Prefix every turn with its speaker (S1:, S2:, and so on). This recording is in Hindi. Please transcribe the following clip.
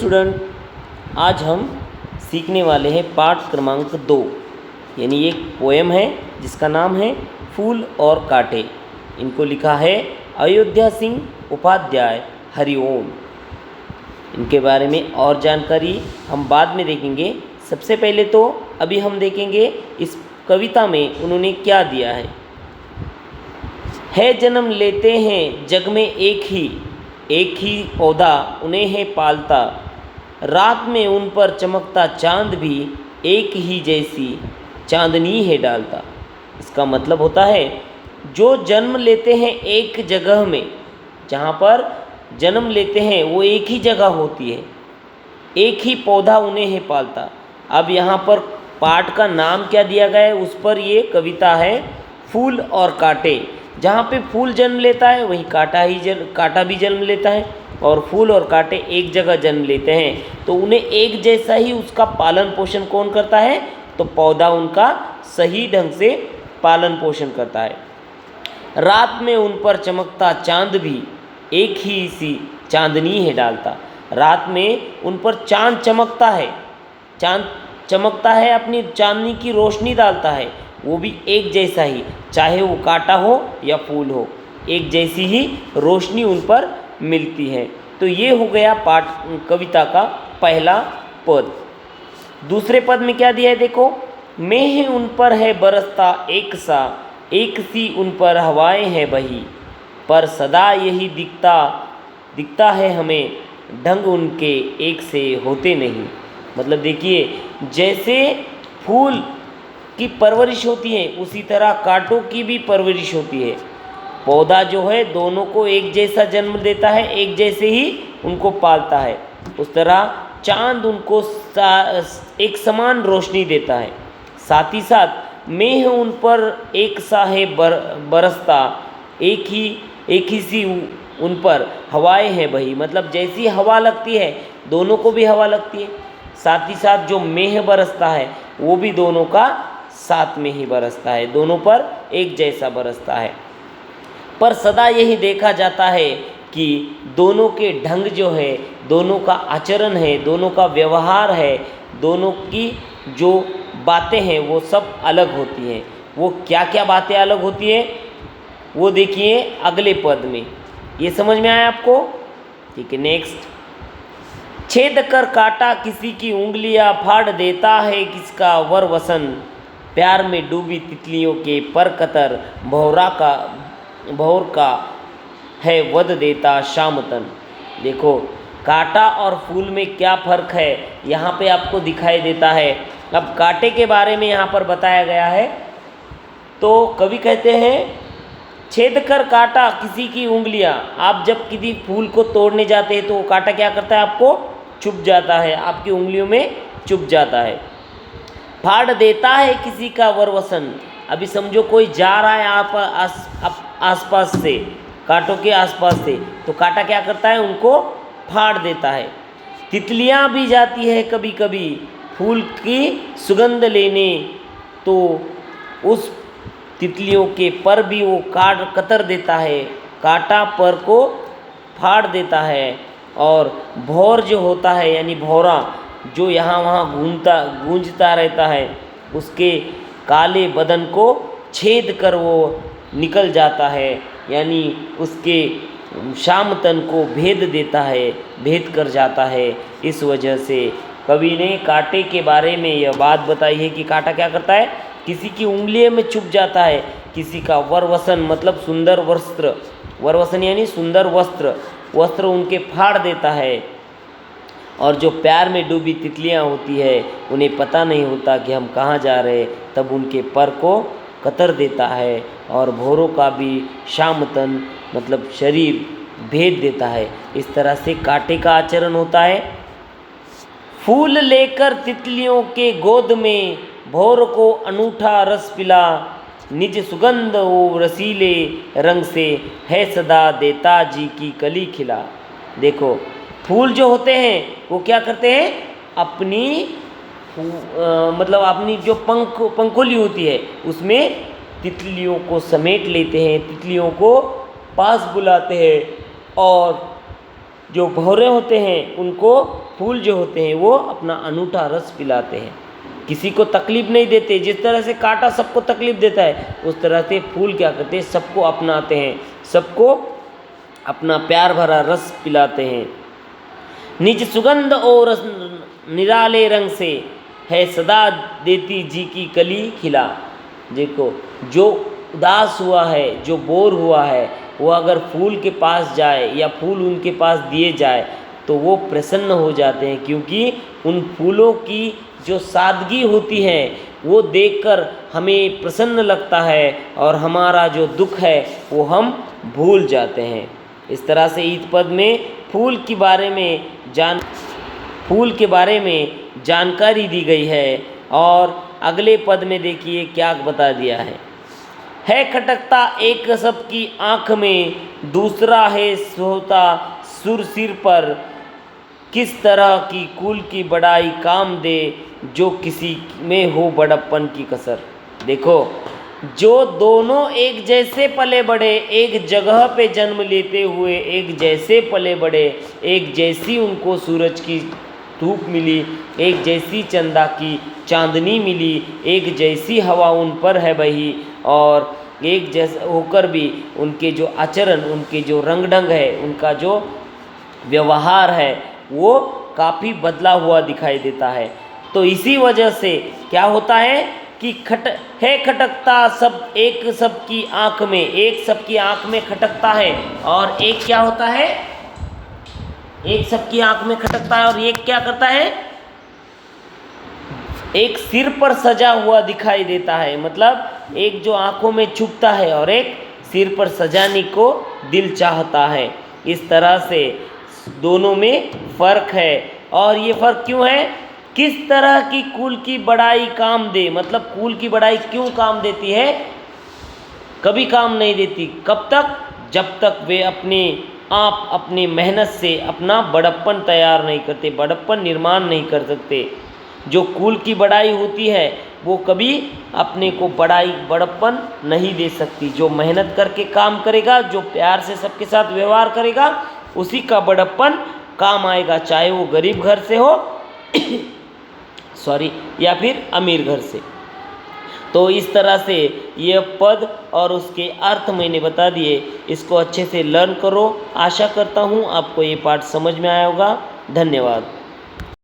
S1: स्टूडेंट, आज हम सीखने वाले हैं पाठ क्रमांक 2, यानी एक पोएम है जिसका नाम है फूल और कांटे। इनको लिखा है अयोध्या सिंह उपाध्याय, हरिओम। इनके बारे में और जानकारी हम बाद में देखेंगे। सबसे पहले तो अभी हम देखेंगे इस कविता में उन्होंने क्या दिया है जन्म लेते हैं जग में एक ही पौधा उन्हें है पालता, रात में उन पर चमकता चांद भी एक ही जैसी चांदनी है डालता। इसका मतलब होता है जो जन्म लेते हैं एक जगह में, जहाँ पर जन्म लेते हैं वो एक ही जगह होती है, एक ही पौधा उन्हें है पालता। अब यहाँ पर पाठ का नाम क्या दिया गया है, उस पर ये कविता है फूल और कांटे। जहाँ पे फूल जन्म लेता है वहीं कांटा भी जन्म लेता है, और फूल और कांटे एक जगह जन्म लेते हैं तो उन्हें एक जैसा ही उसका पालन पोषण कौन करता है, तो पौधा उनका सही ढंग से पालन पोषण करता है। रात में उन पर चमकता चांद भी एक ही सी चांदनी है डालता। रात में उन पर चांद चमकता है, अपनी चांदनी की रोशनी डालता है, वो भी एक जैसा ही, चाहे वो कांटा हो या फूल हो, एक जैसी ही रोशनी उन पर मिलती है। तो ये हो गया पाठ कविता का पहला पद। दूसरे पद में क्या दिया है देखो, मेह उन पर है बरसता एक सी उन पर हवाएं हैं बही, पर सदा यही दिखता है हमें ढंग उनके एक से होते नहीं। मतलब देखिए, जैसे फूल की परवरिश होती है उसी तरह कांटों की भी परवरिश होती है। पौधा जो है दोनों को एक जैसा जन्म देता है, एक जैसे ही उनको पालता है। उस तरह चांद उनको एक समान रोशनी देता है। साथ ही साथ मेह उन पर एक सा है बरसता, एक ही सी उन पर हवाएं हैं बही। मतलब जैसी हवा लगती है दोनों को भी हवा लगती है, साथ ही साथ जो मेह बरसता है वो भी दोनों का साथ में ही बरसता है, दोनों पर एक जैसा बरसता है। पर सदा यही देखा जाता है कि दोनों के ढंग जो है, दोनों का आचरण है, दोनों का व्यवहार है, दोनों की जो बातें हैं वो सब अलग होती हैं। वो क्या क्या बातें अलग होती है वो देखिए अगले पद में। ये समझ में आया आपको? ठीक है, नेक्स्ट। छेद कर काटा किसी की उंगलियां, फाड़ देता है किसका वर वसन, प्यार में डूबी तितलियों के पर कतर, भौर का है वध देता शामतन। देखो, कांटा और फूल में क्या फ़र्क है यहाँ पे आपको दिखाई देता है। अब कांटे के बारे में यहाँ पर बताया गया है, तो कवि कहते हैं छेद कर काटा किसी की उंगलियां। आप जब किसी फूल को तोड़ने जाते हैं तो वो कांटा क्या करता है, आपको चुभ जाता है, आपकी उंगलियों में चुभ जाता है। फाड़ देता है किसी का वरवसन। अभी समझो कोई जा रहा है आप आसपास से, कांटों के आसपास से, तो कांटा क्या करता है, उनको फाड़ देता है। तितलियां भी जाती है कभी कभी फूल की सुगंध लेने, तो उस तितलियों के पर भी वो कतर देता है, कांटा पर को फाड़ देता है। और भौर जो होता है, यानी भौरा जो यहाँ वहाँ गूंजता रहता है, उसके काले बदन को छेद कर वो निकल जाता है, यानी उसके शाम तन को भेद देता है, भेद कर जाता है। इस वजह से कवि ने कांटे के बारे में यह बात बताई है कि कांटा क्या करता है, किसी की उंगली में चुभ जाता है, किसी का वरवसन मतलब सुंदर वस्त्र, वरवसन यानी सुंदर वस्त्र उनके फाड़ देता है। और जो प्यार में डूबी तितलियां होती है उन्हें पता नहीं होता कि हम कहाँ जा रहे, तब उनके पर को कतर देता है। और भौरों का भी शामतन मतलब शरीर भेद देता है। इस तरह से कांटे का आचरण होता है। फूल लेकर तितलियों के गोद में भौर को अनूठा रस पिला, निज सुगंध वो रसीले रंग से है सदा देता जी की कली खिला। देखो, फूल जो होते हैं वो क्या करते हैं, मतलब अपनी जो पंखुली होती है उसमें तितलियों को समेट लेते हैं, तितलियों को पास बुलाते हैं और जो भौरे होते हैं उनको फूल जो होते हैं वो अपना अनूठा रस पिलाते हैं, किसी को तकलीफ नहीं देते। जिस तरह से कांटा सबको तकलीफ देता है, उस तरह से फूल क्या करते हैं, सबको अपनाते हैं, सबको अपना प्यार भरा रस पिलाते हैं। निज सुगंध और रस निराले रंग से है सदा देती जी की कली खिला। देखो, जो उदास हुआ है, जो बोर हुआ है, वो अगर फूल के पास जाए या फूल उनके पास दिए जाए तो वो प्रसन्न हो जाते हैं, क्योंकि उन फूलों की जो सादगी होती है वो देखकर हमें प्रसन्न लगता है और हमारा जो दुख है वो हम भूल जाते हैं। इस तरह से ईद पद में फूल के बारे में जानकारी दी गई है। और अगले पद में देखिए क्या बता दिया है खटकता एक सबकी आँख में, दूसरा है सोता सुर सिर पर, किस तरह की कुल की बड़ाई काम दे, जो किसी में हो बड़प्पन की कसर। देखो, जो दोनों एक जैसे पले बड़े, एक जगह पे जन्म लेते हुए एक जैसे पले बड़े, एक जैसी उनको सूरज की धूप मिली, एक जैसी चंदा की चांदनी मिली, एक जैसी हवा उन पर है बही, और एक जैसा होकर भी उनके जो आचरण, उनके जो रंग ढंग है, उनका जो व्यवहार है वो काफ़ी बदला हुआ दिखाई देता है। तो इसी वजह से क्या होता है कि खटकता सब एक सबकी आँख में, एक सबकी आँख में खटकता है, और एक क्या होता है, एक सबकी आँख में खटकता है और एक क्या करता है, एक सिर पर सजा हुआ दिखाई देता है। मतलब एक जो आँखों में छुपता है और एक सिर पर सजाने को दिल चाहता है। इस तरह से दोनों में फ़र्क है। और ये फ़र्क क्यों है, किस तरह की कुल की बड़ाई काम दे, मतलब कुल की बड़ाई क्यों काम देती है, कभी काम नहीं देती। कब तक, जब तक वे अपनी मेहनत से अपना बड़प्पन तैयार नहीं करते, बड़प्पन निर्माण नहीं कर सकते। जो कुल की बड़ाई होती है वो कभी अपने को बड़प्पन नहीं दे सकती। जो मेहनत करके काम करेगा, जो प्यार से सबके साथ व्यवहार करेगा, उसी का बड़प्पन काम आएगा, चाहे वो गरीब घर से हो या फिर अमीर घर से। तो इस तरह से ये पद और उसके अर्थ मैंने बता दिए। इसको अच्छे से लर्न करो। आशा करता हूँ आपको ये पाठ समझ में आया होगा। धन्यवाद।